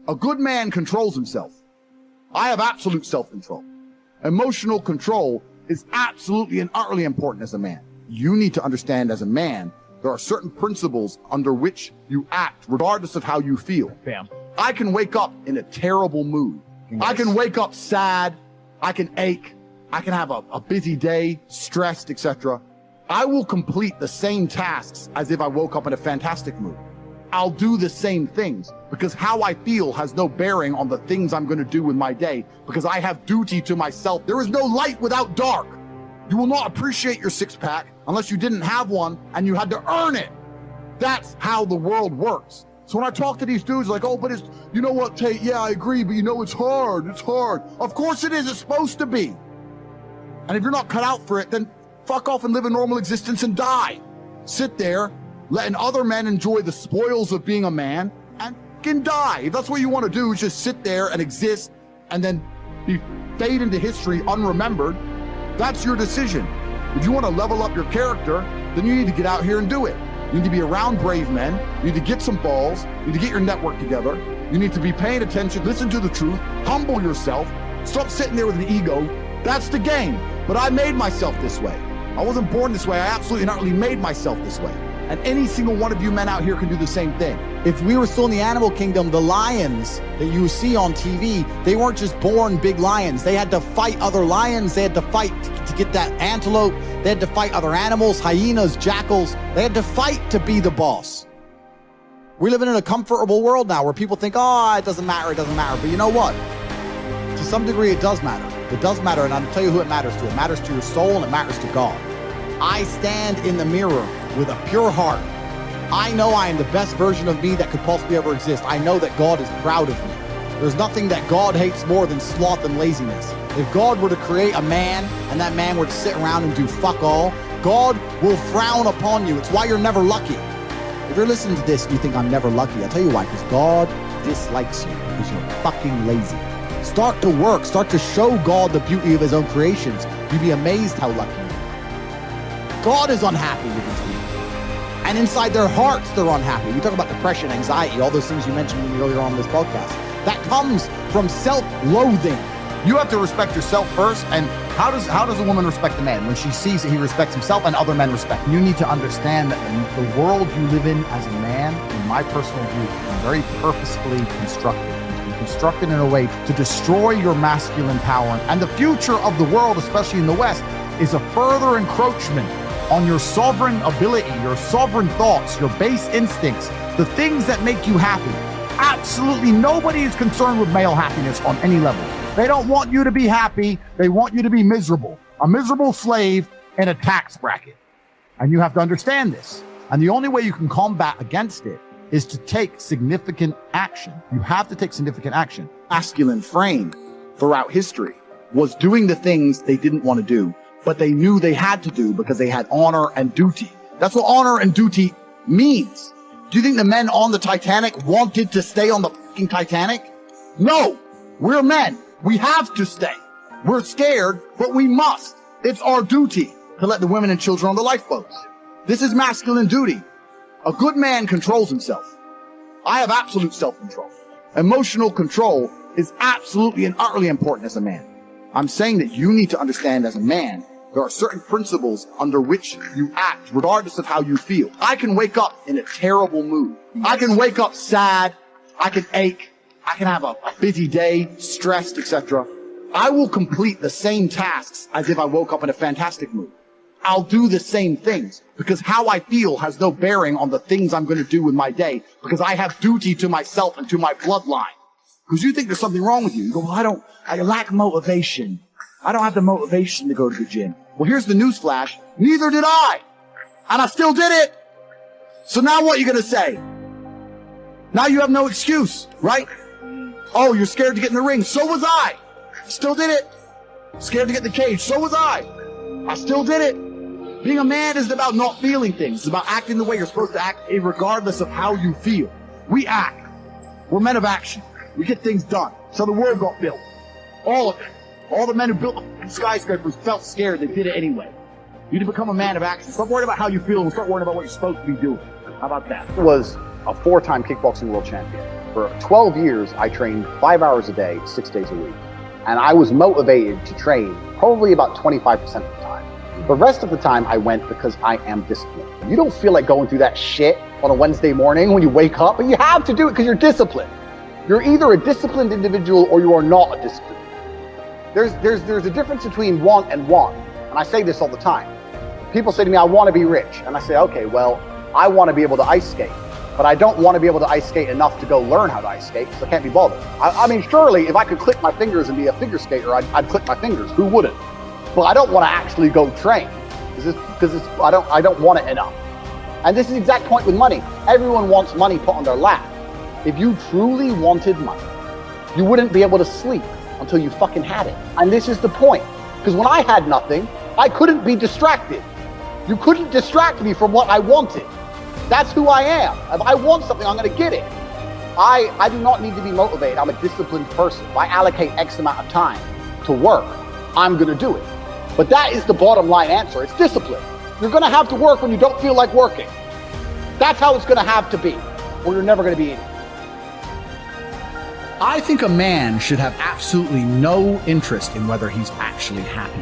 A good man controls himself. I have absolute self-control. Emotional control is absolutely and utterly important as a man. You need to understand as a man, there are certain principles under which you act regardless of how you feel. Bam. I can wake up in a terrible mood. Yes. I can wake up sad. I can ache. I can have a busy day, stressed, etc. I will complete the same tasks as if I woke up in a fantastic mood. I'll do the same things because how I feel has no bearing on the things I'm going to do with my day because I have duty to myself. There is no light without dark. You will not appreciate your six-pack unless you didn't have one and you had to earn it. That's how the world works. So when I talk to these dudes like, oh, but it's, you know what, Tate, yeah, I agree, but you know, it's hard. It's hard. Of course it is. It's supposed to be. And if you're not cut out for it, then fuck off and live a normal existence and die. Sit there, letting other men enjoy the spoils of being a man and can die. If that's what you want to do, is just sit there and exist and then fade into history unremembered. That's your decision. If you want to level up your character, then you need to get out here and do it. You need to be around brave men. You need to get some balls. You need to get your network together. You need to be paying attention, listen to the truth, humble yourself, stop sitting there with an ego. That's the game. But I made myself this way. I wasn't born this way. I absolutely and utterly made myself this way. And any single one of you men out here can do the same thing. If we were still in the animal kingdom, the lions that you see on TV, they weren't just born big lions. They had to fight other lions. They had to fight to get that antelope. They had to fight other animals, hyenas, jackals. They had to fight to be the boss. We're living in a comfortable world now where people think, oh, it doesn't matter, it doesn't matter. But you know what? To some degree, it does matter. It does matter, and I'll tell you who it matters to. It matters to your soul, and it matters to God. I stand in the mirror with a pure heart. I know I am the best version of me that could possibly ever exist. I know that God is proud of me. There's nothing that God hates more than sloth and laziness. If God were to create a man and that man were to sit around and do fuck all, God will frown upon you. It's why you're never lucky. If you're listening to this and you think I'm never lucky, I'll tell you why, because God dislikes you because you're fucking lazy. Start to work. Start to show God the beauty of his own creations. You'd be amazed how lucky you are. God is unhappy with these people. And inside their hearts, they're unhappy. We talk about depression, anxiety, all those things you mentioned earlier on this podcast. That comes from self-loathing. You have to respect yourself first. And how does a woman respect a man? When she sees that he respects himself and other men respect him. You need to understand that the world you live in as a man, in my personal view, is very purposefully constructed. It's been constructed in a way to destroy your masculine power. And the future of the world, especially in the West, is a further encroachment on your sovereign ability, your sovereign thoughts, your base instincts, the things that make you happy. Absolutely nobody is concerned with male happiness on any level. They don't want you to be happy. They want you to be miserable. A miserable slave in a tax bracket. And you have to understand this. And the only way you can combat against it is to take significant action. You have to take significant action. Masculine frame throughout history was doing the things they didn't want to do, but they knew they had to do because they had honor and duty. That's what honor and duty means. Do you think the men on the Titanic wanted to stay on the fucking Titanic? No, we're men. We have to stay. We're scared, but we must. It's our duty to let the women and children on the lifeboats. This is masculine duty. A good man controls himself. I have absolute self-control. Emotional control is absolutely and utterly important as a man. I'm saying that you need to understand as a man, there are certain principles under which you act, regardless of how you feel. I can wake up in a terrible mood. I can wake up sad. I can ache. I can have a busy day, stressed, etc. I will complete the same tasks as if I woke up in a fantastic mood. I'll do the same things because how I feel has no bearing on the things I'm going to do with my day because I have duty to myself and to my bloodline. Because you think there's something wrong with you. You go, well, I lack motivation. I don't have the motivation to go to the gym. Well, here's the news flash. Neither did I. And I still did it. So now what are you going to say? Now you have no excuse, right? Oh, you're scared to get in the ring. So was I. Still did it. Scared to get in the cage. So was I. I still did it. Being a man isn't about not feeling things. It's about acting the way you're supposed to act, regardless of how you feel. We act. We're men of action. We get things done. So the world got built. All of it. All the men who built skyscrapers felt scared. They did it anyway. You need to become a man of action. Stop worrying about how you feel and start worrying about what you're supposed to be doing. How about that? Was a 4-time kickboxing world champion. For 12 years, I trained 5 hours a day, 6 days a week. And I was motivated to train probably about 25% of the time. The rest of the time I went because I am disciplined. You don't feel like going through that shit on a Wednesday morning when you wake up, but you have to do it because you're disciplined. You're either a disciplined individual or you are not a disciplined individual. There's a difference between want and want. And I say this all the time. People say to me, I want to be rich. And I say, okay, well, I want to be able to ice skate. But I don't want to be able to ice skate enough to go learn how to ice skate, so I can't be bothered. I mean, surely if I could click my fingers and be a figure skater, I'd click my fingers. Who wouldn't? But I don't want to actually go train because I don't want it enough. And this is the exact point with money. Everyone wants money put on their lap. If you truly wanted money, you wouldn't be able to sleep until you fucking had it. And this is the point. Because when I had nothing, I couldn't be distracted. You couldn't distract me from what I wanted. That's who I am. If I want something, I'm going to get it. I do not need to be motivated. I'm a disciplined person. If I allocate X amount of time to work, I'm going to do it. But that is the bottom line answer. It's discipline. You're going to have to work when you don't feel like working. That's how it's going to have to be, or you're never going to be anything. I think a man should have absolutely no interest in whether he's actually happy.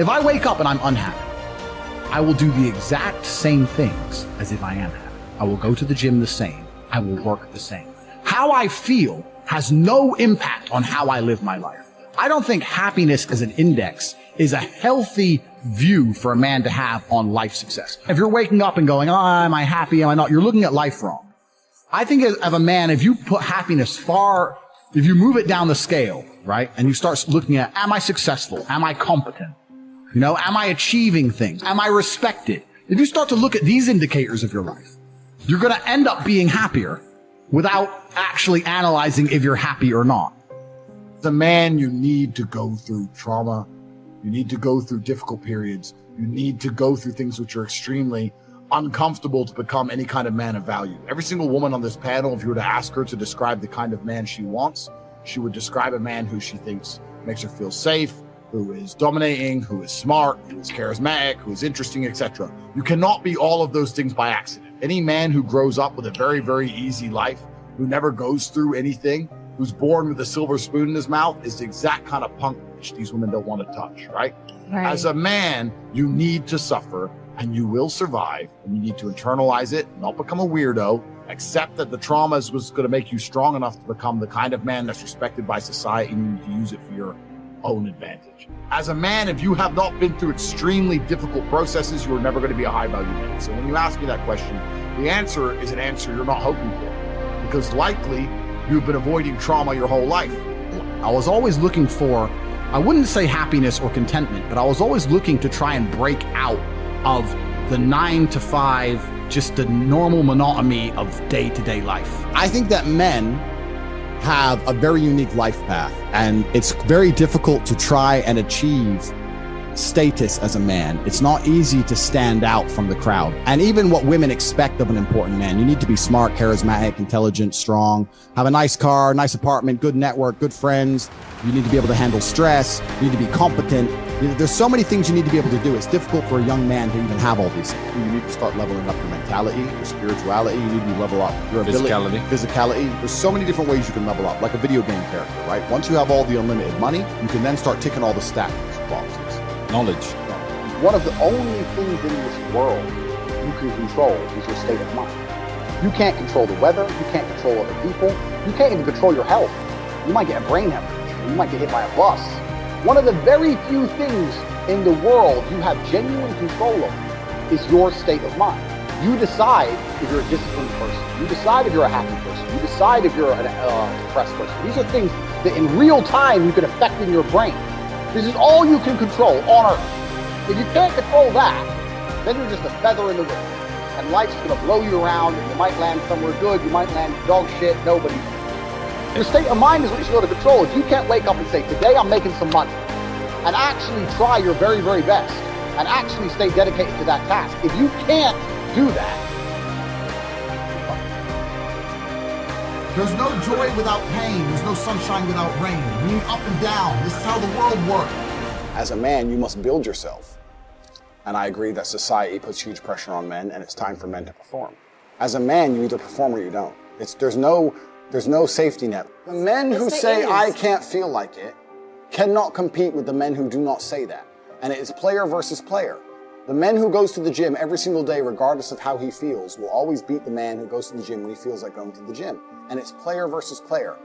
If I wake up and I'm unhappy, I will do the exact same things as if I am happy. I will go to the gym the same. I will work the same. How I feel has no impact on how I live my life. I don't think happiness as an index is a healthy view for a man to have on life success. If you're waking up and going, oh, am I happy? Am I not? You're looking at life wrong. I think as a man, if you put happiness if you move it down the scale, right? And you start looking at, am I successful? Am I competent? You know, am I achieving things? Am I respected? If you start to look at these indicators of your life, you're going to end up being happier without actually analyzing if you're happy or not. As a man, you need to go through trauma. You need to go through difficult periods. You need to go through things which are extremely uncomfortable to become any kind of man of value. Every single woman on this panel, if you were to ask her to describe the kind of man she wants, she would describe a man who she thinks makes her feel safe, who is dominating, who is smart, who is charismatic, who is interesting, etc. You cannot be all of those things by accident. Any man who grows up with a very, very easy life, who never goes through anything, who's born with a silver spoon in his mouth, is the exact kind of punk which these women don't want to touch, right? As a man, you need to suffer and you will survive, and you need to internalize it, not become a weirdo, accept that the trauma is what's going to make you strong enough to become the kind of man that's respected by society, and you need to use it for your own advantage. As a man, if you have not been through extremely difficult processes, you are never going to be a high value man. So when you ask me that question, the answer is an answer you're not hoping for, because likely you've been avoiding trauma your whole life. I was always looking for, I wouldn't say happiness or contentment, but I was always looking to try and break out of the 9 to 5, just the normal monotony of day-to-day life. I think that men have a very unique life path, and it's very difficult to try and achieve status as a man. It's not easy to stand out from the crowd. And even what women expect of an important man, you need to be smart, charismatic, intelligent, strong, have a nice car, nice apartment, good network, good friends. You need to be able to handle stress. You need to be competent. There's so many things you need to be able to do. It's difficult for a young man to even have all these things. You need to start leveling up your mentality, your spirituality. You need to level up your ability, physicality. There's so many different ways you can level up, like a video game character, right? Once you have all the unlimited money, you can then start ticking all the stat boxes. Knowledge. One of the only things in this world you can control is your state of mind. You can't control the weather. You can't control other people. You can't even control your health. You might get a brain hemorrhage. You might get hit by a bus. One of the very few things in the world you have genuine control over is your state of mind. You decide if you're a disciplined person. You decide if you're a happy person. You decide if you're a depressed person. These are things that in real time you can affect in your brain. This is all you can control on Earth. If you can't control that, then you're just a feather in the wind. And life's gonna blow you around, and you might land somewhere good, you might land dog shit, nobody. Your state of mind is what you should be able to control. If you can't wake up and say, today I'm making some money, and actually try your very, very best, and actually stay dedicated to that task. If you can't do that, There's no joy without pain. There's no sunshine without rain. We need up and down. This is how the world works. As a man, you must build yourself. And I agree that society puts huge pressure on men, and it's time for men to perform. As a man, you either perform or you don't. There's no There's no safety net. The men who Yes, say, there I is. can't feel like it, cannot compete with the men who do not say that. And it is player versus player. The man who goes to the gym every single day, regardless of how he feels, will always beat the man who goes to the gym when he feels like going to the gym. And it's player versus player.